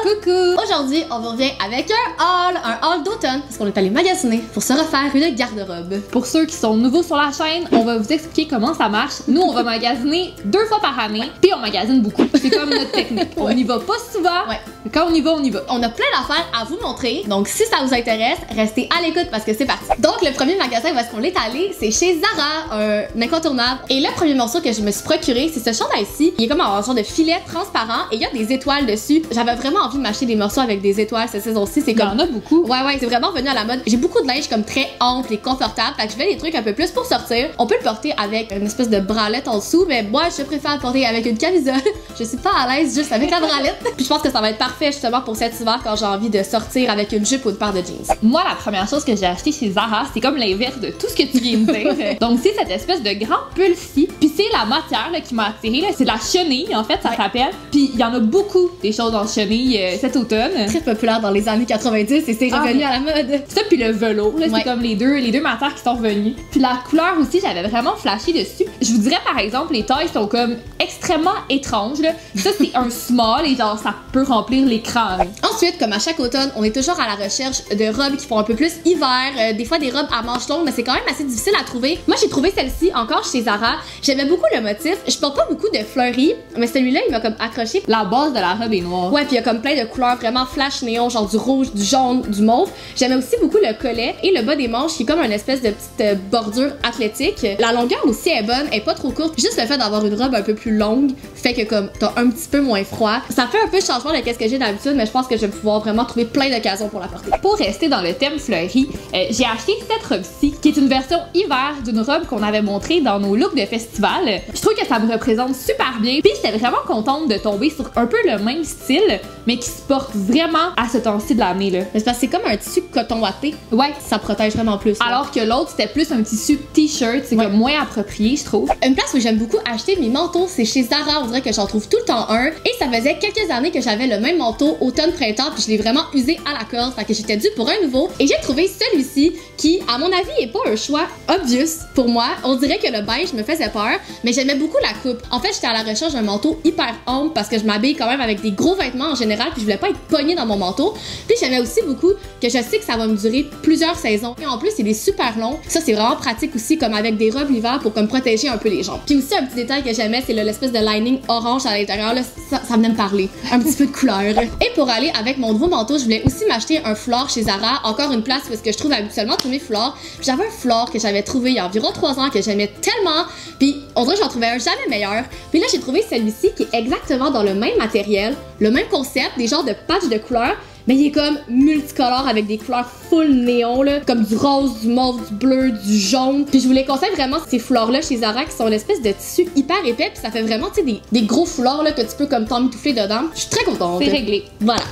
Coucou! Aujourd'hui, on vous revient avec un haul d'automne parce qu'on est allé magasiner pour se refaire une garde-robe. Pour ceux qui sont nouveaux sur la chaîne, on va vous expliquer comment ça marche. Nous, on va magasiner 2 fois par année, puis on magasine beaucoup. C'est comme notre technique. On n'y va pas souvent, mais quand on y va, on y va. On a plein d'affaires à vous montrer, donc si ça vous intéresse, restez à l'écoute parce que c'est parti. Donc, le premier magasin où est-ce qu'on est allé, c'est chez Zara, un incontournable. Et le premier morceau que je me suis procuré, c'est ce chandail-ci. Il est comme un genre de filet transparent et il y a des étoiles dessus. J'avais vraiment envie de m'acheter des morceaux avec des étoiles cette saison-ci. C'est comme... Il y en a beaucoup. Ouais, c'est vraiment venu à la mode. J'ai beaucoup de linge comme très ample et confortable. Fait que je fais des trucs un peu plus pour sortir. On peut le porter avec une espèce de bralette en dessous, mais moi, je préfère le porter avec une camisole. Je suis pas à l'aise juste avec la bralette. Puis je pense que ça va être parfait justement pour cet hiver quand j'ai envie de sortir avec une jupe ou une paire de jeans. Moi, la première chose que j'ai acheté chez Zara, c'est comme l'inverse de tout ce que tu viens de dire. Donc, c'est cette espèce de grand pull-ci. Puis c'est la matière là, qui m'a attirée. C'est de la chenille, en fait, ça s'appelle. Puis il y en a beaucoup des choses en chenille cet automne. Très populaire dans les années 90 et c'est revenu à la mode. Ça, puis le velours, là, c'est comme les deux matières qui sont revenues. Puis la couleur aussi, j'avais vraiment flashé dessus. Je vous dirais, par exemple, les tailles sont comme extrêmement étranges. Là. Ça, c'est un small et genre, ça peut remplir l'écran. Ensuite, comme à chaque automne, on est toujours à la recherche de robes qui font un peu plus hiver. Des fois, des robes à manches longues, mais c'est quand même assez difficile à trouver. Moi, j'ai trouvé celle-ci encore chez Zara. J'aimais beaucoup le motif. Je porte pas beaucoup de fleuris, mais celui-là, il m'a comme accroché. La base de la robe est noire. Ouais, puis il y a comme plein de couleurs vraiment flash néon, genre du rouge, du jaune, du mauve. J'aimais aussi beaucoup le collet et le bas des manches qui est comme une espèce de petite bordure athlétique. La longueur aussi est bonne, elle est pas trop courte. Juste le fait d'avoir une robe un peu plus longue fait que comme t'as un petit peu moins froid. Ça fait un peu changement de ce que j'ai d'habitude, mais je pense que je vais pouvoir vraiment trouver plein d'occasions pour la porter. Pour rester dans le thème fleuri, j'ai acheté cette robe-ci qui est une version hiver d'une robe qu'on avait montrée dans nos looks de festival. Je trouve que ça me représente super bien. Puis j'étais vraiment contente de tomber sur un peu le même style, mais qui se porte vraiment à ce temps-ci de l'année là. Mais c'est parce que c'est comme un tissu coton watté. Ouais, ça protège vraiment plus. Là. Alors que l'autre c'était plus un tissu t-shirt, c'est comme moins approprié, je trouve. Une place où j'aime beaucoup acheter mes manteaux, c'est chez Zara. On dirait que j'en trouve tout le temps un. Et ça faisait quelques années que j'avais le même manteau automne-printemps, puis je l'ai vraiment usé à la corde, fait que j'étais due pour un nouveau. Et j'ai trouvé celui-ci qui, à mon avis, est pas un choix obvious pour moi. On dirait que le beige me faisait peur, mais j'aimais beaucoup la coupe. En fait, j'étais à la recherche d'un manteau hyper ample parce que je m'habille quand même avec des gros vêtements en général, puis je voulais pas être pognée dans mon manteau. Puis j'aimais aussi beaucoup que je sais que ça va me durer plusieurs saisons. Et en plus, il est super long. Ça, c'est vraiment pratique aussi, comme avec des robes l'hiver pour comme protéger un peu les jambes. Puis aussi, un petit détail que j'aimais, c'est l'espèce de lining orange à l'intérieur. Là, ça venait me parler. Un petit peu de couleur. Et pour aller avec mon nouveau manteau, je voulais aussi m'acheter un foulard chez Zara. Encore une place où est-ce que je trouve habituellement tous mes foulards. J'avais un foulard que j'avais trouvé il y a environ 3 ans que j'aimais tellement. Puis on dirait que j'en trouvais un jamais meilleur. Puis là, j'ai trouvé celui-ci qui est exactement dans le même matériel, le même concept, des genres de patchs de couleurs. Mais il est comme multicolore avec des couleurs full néon, là, comme du rose, du mauve, du bleu, du jaune. Puis je vous les conseille vraiment ces foulards-là chez Zara qui sont une espèce de tissu hyper épais. Puis ça fait vraiment, tu sais, des gros foulards là, que tu peux comme t'emmitoufler dedans. Je suis très contente. C'est réglé. Voilà.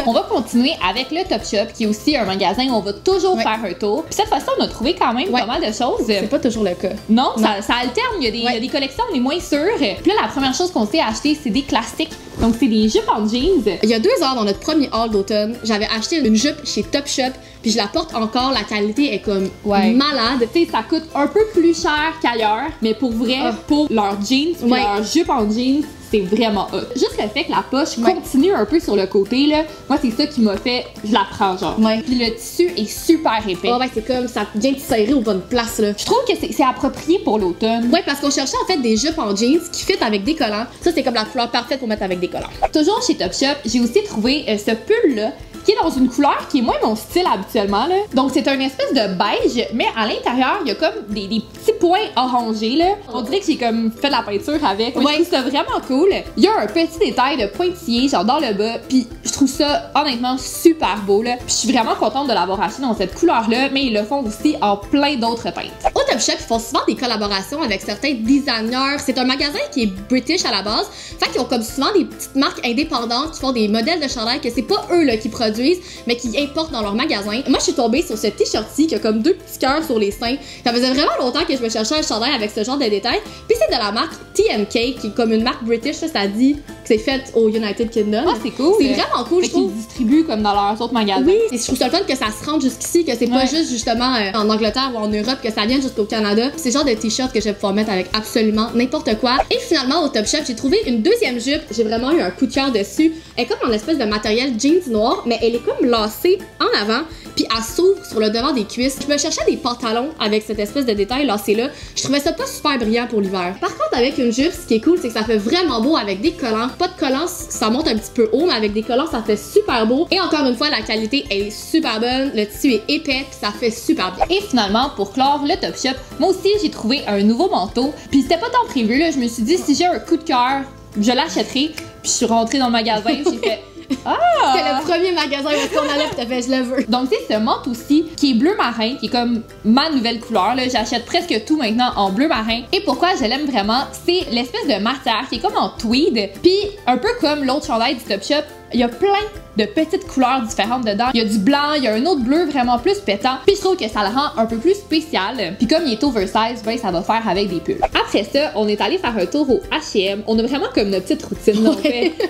On va continuer avec le Top Shop qui est aussi un magasin où on va toujours faire un tour. Puis cette fois-ci, on a trouvé quand même pas mal de choses. C'est pas toujours le cas. Non. Ça alterne. Il y a des collections, on est moins sûrs. Puis là, la première chose qu'on s'est acheté, c'est des classiques. Donc, c'est des jupes en jeans. Il y a 2 heures dans notre premier haul d'automne, j'avais acheté une jupe chez Top Shop. Puis je la porte encore, la qualité est comme malade. Tu sais, ça coûte un peu plus cher qu'ailleurs, mais pour vrai, pour leurs jeans, puis leurs jupes en jeans, c'est vraiment hot. Juste le fait que la poche continue un peu sur le côté, là, moi, c'est ça qui m'a fait, je la prends, genre. Puis le tissu est super épais. C'est comme, ça vient de serrer aux bonnes places, là. Je trouve que c'est approprié pour l'automne. Ouais, parce qu'on cherchait en fait des jupes en jeans qui fit avec des collants. Ça, c'est comme la couleur parfaite pour mettre avec des collants. Toujours chez Top Shop, j'ai aussi trouvé ce pull-là, qui est dans une couleur qui est moins mon style habituellement, là. Donc, c'est un espèce de beige, mais à l'intérieur, il y a comme des petits points orangés, là. On dirait que j'ai comme fait de la peinture avec. Moi, je trouve ça vraiment cool. Il y a un petit détail de pointillé, genre dans le bas, puis je trouve ça, honnêtement, super beau, là. Puis je suis vraiment contente de l'avoir acheté dans cette couleur-là, mais ils le font aussi en plein d'autres teintes. Au Top Shop, ils font souvent des collaborations avec certains designers. C'est un magasin qui est British à la base. Fait qu'ils ont comme souvent des petites marques indépendantes qui font des modèles de chandail que c'est pas eux, là, qui produisent. produisent, mais qu'ils importent dans leur magasin. Moi, je suis tombée sur ce t-shirt-ci qui a comme 2 petits cœurs sur les seins. Ça faisait vraiment longtemps que je me cherchais un chandail avec ce genre de détails. Puis c'est de la marque TMK, qui est comme une marque british, ça dit que c'est fait au United Kingdom. Ah, c'est cool. C'est vraiment cool, je trouve. Ils distribuent comme dans leurs autres magasins. Oui, et je trouve ça le fun que ça se rende jusqu'ici, que c'est pas juste justement en Angleterre ou en Europe, que ça vienne jusqu'au Canada. C'est le genre de t-shirt que je vais pouvoir mettre avec absolument n'importe quoi. Et finalement, au Top Shop, j'ai trouvé une deuxième jupe. J'ai vraiment eu un coup de cœur dessus. Elle est comme en espèce de matériel jeans noir, mais elle est comme lacée en avant, puis elle s'ouvre sur le devant des cuisses. Je me cherchais des pantalons avec cette espèce de détail lacé là. Je trouvais ça pas super brillant pour l'hiver. Par contre, avec une jupe, ce qui est cool, c'est que ça fait vraiment beau avec des collants. Pas de collants, ça monte un petit peu haut, mais avec des collants, ça fait super beau. Et encore une fois, la qualité, elle est super bonne. Le tissu est épais, puis ça fait super bien. Et finalement, pour clore le Top Shop, moi aussi, j'ai trouvé un nouveau manteau. Puis c'était pas tant prévu, là. Je me suis dit, si j'ai un coup de cœur, je l'achèterai. Puis je suis rentrée dans le magasin, j'ai fait... Ah! C'était le premier magasin où on allait, pis t'as fait, je le veux. Donc, c'est ce manteau-ci qui est bleu marin, qui est comme ma nouvelle couleur. J'achète presque tout maintenant en bleu marin. Et pourquoi je l'aime vraiment, c'est l'espèce de matière qui est comme en tweed. Puis, un peu comme l'autre chandail du Top Shop, il y a plein de petites couleurs différentes dedans. Il y a du blanc, il y a un autre bleu vraiment plus pétant. Puis je trouve que ça le rend un peu plus spécial. Puis comme il est oversize, ben ça va faire avec des pulls. Après ça, on est allé faire un tour au H&M. On a vraiment comme notre petite routine.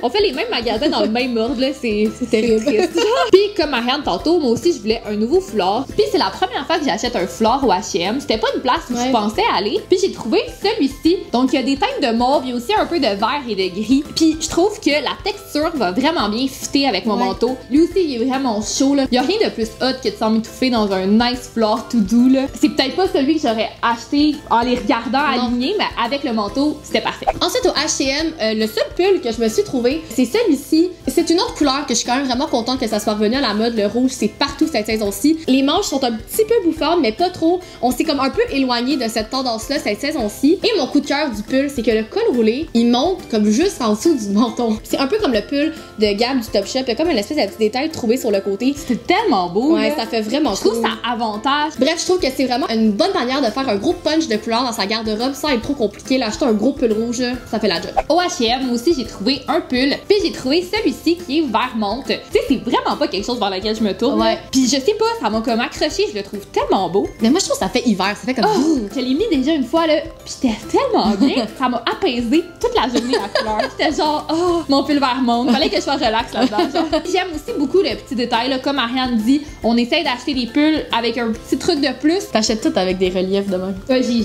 On fait les mêmes magasins dans le même ordre. C'est terrible. Puis comme Marianne tantôt, moi aussi je voulais un nouveau foulard. Puis c'est la première fois que j'achète un foulard au H&M. C'était pas une place où je pensais aller. Puis j'ai trouvé celui-ci. Donc il y a des teintes de mauve, il y a aussi un peu de vert et de gris. Puis je trouve que la texture va vraiment bien fitter avec mon manteau. Lui aussi, il est vraiment chaud, là. Il y a rien de plus hot que de s'emmitouffer dans un nice foulard tout doux, là. C'est peut-être pas celui que j'aurais acheté en les regardant alignés, mais avec le manteau, c'était parfait. Ensuite, au H&M, le seul pull que je me suis trouvé, c'est celui-ci. C'est une autre couleur que je suis quand même vraiment contente que ça soit revenu à la mode. Le rouge, c'est partout cette saison-ci. Les manches sont un petit peu bouffantes, mais pas trop. On s'est comme un peu éloigné de cette tendance-là cette saison-ci. Et mon coup de cœur du pull, c'est que le col roulé, il monte comme juste en dessous du menton. C'est un peu comme le pull de Gab du Top Shop. Il y a comme une espèce de petit détail trouvé sur le côté. C'est tellement beau. Ouais, là. ça fait vraiment cool. Je trouve ça avantage. Bref, je trouve que c'est vraiment une bonne manière de faire un gros punch de couleur dans sa garde-robe sans être trop compliqué. Là, acheter un gros pull rouge, ça fait la job. Au H&M, moi aussi, j'ai trouvé un pull. Puis j'ai trouvé celui-ci qui est vert menthe. Tu sais, c'est vraiment pas quelque chose vers lequel je me tourne. Ouais. Puis je sais pas, ça m'a comme accroché. Je le trouve tellement beau. Mais moi, je trouve que ça fait hiver. Ça fait comme... Je l'ai mis déjà une fois, là. Puis j'étais tellement bien. Ça m'a apaisé toute la journée, la couleur. J'étais genre, oh, mon pull vert menthe. Fallait que je sois relax là-dedans. J'aime aussi beaucoup le petit détail, là. Comme Marianne dit, on essaye d'acheter des pulls avec un petit truc de plus. T'achètes tout avec des reliefs de même.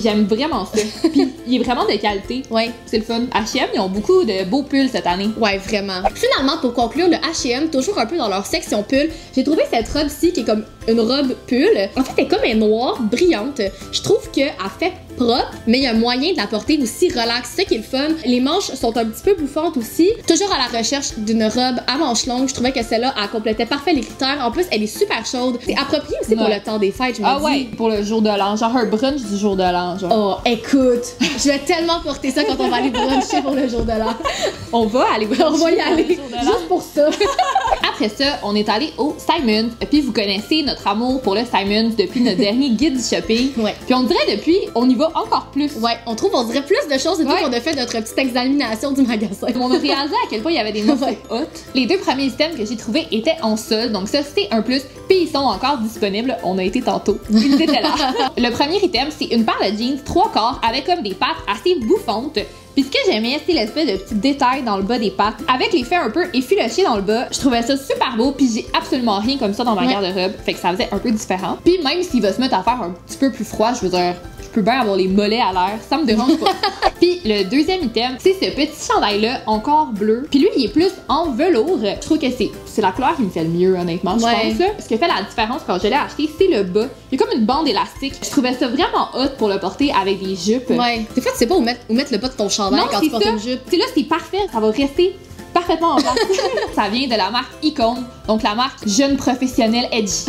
J'aime vraiment ça. Puis il est vraiment de qualité. Ouais. C'est le fun. H&M, ils ont beaucoup de beaux pulls cette année. Ouais, vraiment. Finalement, pour conclure, le H&M, toujours un peu dans leur section pull, j'ai trouvé cette robe-ci qui est comme une robe pull. En fait, elle est comme elle est noire, brillante. Je trouve qu'elle fait propre, mais il y a moyen de la porter aussi relax. C'est ça qui est le fun. Les manches sont un petit peu bouffantes aussi. Toujours à la recherche d'une robe à manches longues. Je trouvais que celle-là, elle complétait parfait les critères. En plus, elle est super chaude. C'est approprié aussi pour le temps des fêtes, je me dis. Ouais, pour le jour de l'an. Genre un brunch du jour de l'an. Oh, écoute, je vais tellement porter ça quand on va aller bruncher pour le jour de l'an. On va aller bruncher. On va y aller. Juste pour ça. Après ça, on est allé au Simons. Puis vous connaissez notre amour pour le Simons depuis notre dernier guide du shopping. Ouais. Puis on dirait depuis, on y va encore plus. Ouais, on dirait plus de choses depuis qu'on a fait notre petite examination du magasin. On a réalisé à quel point il y avait des morceaux hot. Les 2 premiers items que j'ai trouvés étaient en solde, donc ça c'est un plus. Puis ils sont encore disponibles. On a été tantôt. Ils étaient là. Le premier item, c'est une paire de jeans 3/4 avec comme des pattes assez bouffantes. Puis ce que j'aimais, c'est l'espèce de petit détail dans le bas des pattes, avec l'effet un peu effiloché dans le bas. Je trouvais ça super beau, puis j'ai absolument rien comme ça dans ma garde-robe, fait que ça faisait un peu différent. Puis même s'il va se mettre à faire un petit peu plus froid, je veux dire, je peux bien avoir les mollets à l'air, ça me dérange pas. Puis le deuxième item, c'est ce petit chandail-là, encore bleu. Puis lui, il est plus en velours. Je trouve que c'est la couleur qui me fait le mieux, honnêtement, je pense. Là. Ce qui fait la différence quand je l'ai acheté, c'est le bas. Il y a comme une bande élastique. Je trouvais ça vraiment hot pour le porter avec des jupes. Ouais. Des fois, tu sais pas où mettre le bas de ton chandail quand tu portes une jupe. C'est là, c'est parfait. Ça va rester parfaitement en place. Ça vient de la marque Icon, donc la marque jeune professionnelle edgy.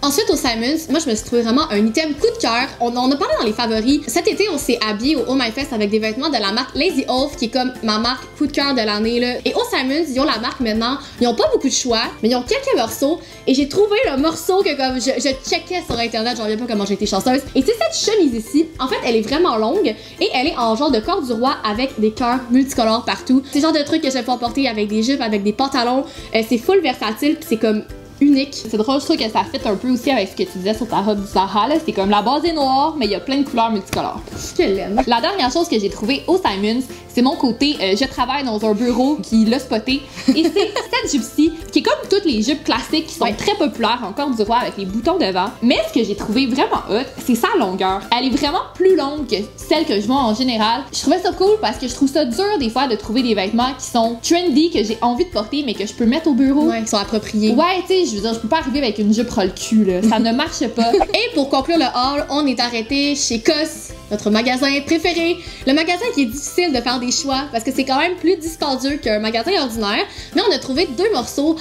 Ensuite, au Simons, moi, je me suis trouvé vraiment un item coup de cœur. On a parlé dans les favoris. Cet été, on s'est habillé au Oh My Fest avec des vêtements de la marque Lazy Wolf, qui est comme ma marque coup de cœur de l'année, là. Et au Simons, ils ont la marque maintenant. Ils ont pas beaucoup de choix, mais ils ont quelques morceaux. Et j'ai trouvé le morceau que comme je checkais sur internet, j'en reviens pas comment j'ai été chanceuse. Et c'est cette chemise ici. En fait, elle est vraiment longue et elle est en genre de corps du roi avec des cœurs multicolores partout. C'est le genre de truc que je vais pouvoir porter avec des jupes, avec des pantalons. C'est full versatile, puis c'est comme unique. C'est drôle, je trouve que ça fit un peu aussi avec ce que tu disais sur ta robe du Zara. C'est comme la base est noire, mais il y a plein de couleurs multicolores. Je l'aime. La dernière chose que j'ai trouvée au Simons, c'est mon côté je travaille dans un bureau qui l'a spoté. Et c'est cette jupe-ci, qui est comme toutes les jupes classiques qui sont très populaires en corps du roi avec les boutons devant. Mais ce que j'ai trouvé vraiment hot, c'est sa longueur. Elle est vraiment plus longue que celle que je vois en général. Je trouvais ça cool parce que je trouve ça dur des fois de trouver des vêtements qui sont trendy, que j'ai envie de porter, mais que je peux mettre au bureau. Ouais, qui sont appropriés. Ouais, tu sais, je veux dire, je peux pas arriver avec une jupe roll cul, là. Ça ne marche pas. Et pour conclure le haul, on est arrêté chez COS, notre magasin préféré. Le magasin qui est difficile de faire des choix parce que c'est quand même plus dispendieux qu'un magasin ordinaire. Mais on a trouvé deux morceaux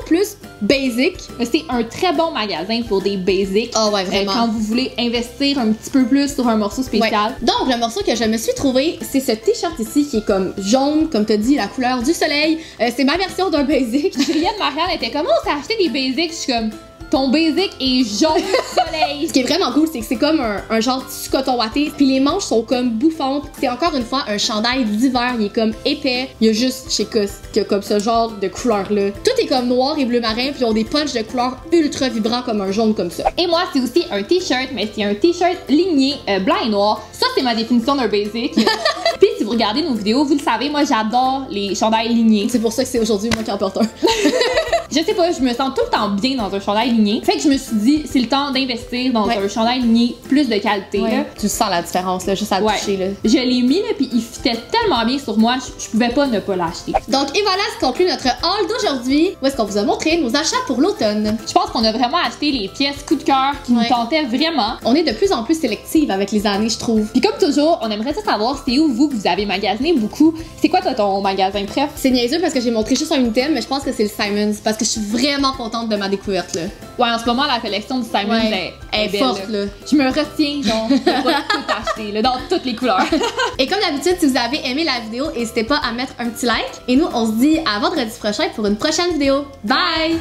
plus basic. C'est un très bon magasin pour des basics. Oh ouais, vraiment. Quand vous voulez investir un petit peu plus sur un morceau spécial. Ouais. Donc, le morceau que je me suis trouvé, c'est ce t-shirt ici qui est comme jaune, comme t'as dit, la couleur du soleil. C'est ma version d'un basic. Juliette Marianne était comme, on s'est acheté des basics. Je suis comme, ton basic est jaune soleil. Ce qui est vraiment cool, c'est que c'est comme un genre tissu coton watté, puis les manches sont comme bouffantes. C'est encore une fois un chandail d'hiver, il est comme épais. Il y a juste chez COS qui a comme ce genre de couleur-là. Tout est comme noir et bleu marin, puis ils ont des punchs de couleurs ultra vibrants comme un jaune comme ça. Et moi, c'est aussi un t-shirt, mais c'est un t-shirt ligné blanc et noir. Ça, c'est ma définition d'un basic. Puis si vous regardez nos vidéos, vous le savez, moi j'adore les chandails lignés. C'est pour ça que c'est aujourd'hui moi qui en porte un. Je sais pas, je me sens tout le temps bien dans un chandail ligné. Fait que je me suis dit, c'est le temps d'investir dans un chandail ligné plus de qualité. Là. Tu sens la différence, là, juste à le toucher. Là. Je l'ai mis, là, puis il fitait tellement bien sur moi, je pouvais pas ne pas l'acheter. Donc, et voilà ce conclut notre haul d'aujourd'hui, où est-ce qu'on vous a montré nos achats pour l'automne. Je pense qu'on a vraiment acheté les pièces coup de cœur qui nous tentaient vraiment. On est de plus en plus sélective avec les années, je trouve. Puis comme toujours, on aimerait savoir c'est où vous avez magasiné beaucoup. C'est quoi toi ton magasin préf? C'est niaiseux parce que j'ai montré juste un item, mais je pense que c'est le Simons, parce que je suis vraiment contente de ma découverte, là. Ouais, en ce moment, la collection du Simons est belle, forte, là. Je me retiens, genre, de pas tout acheter, là, dans toutes les couleurs. Et comme d'habitude, si vous avez aimé la vidéo, n'hésitez pas à mettre un petit like. Et nous, on se dit à vendredi prochain pour une prochaine vidéo. Bye!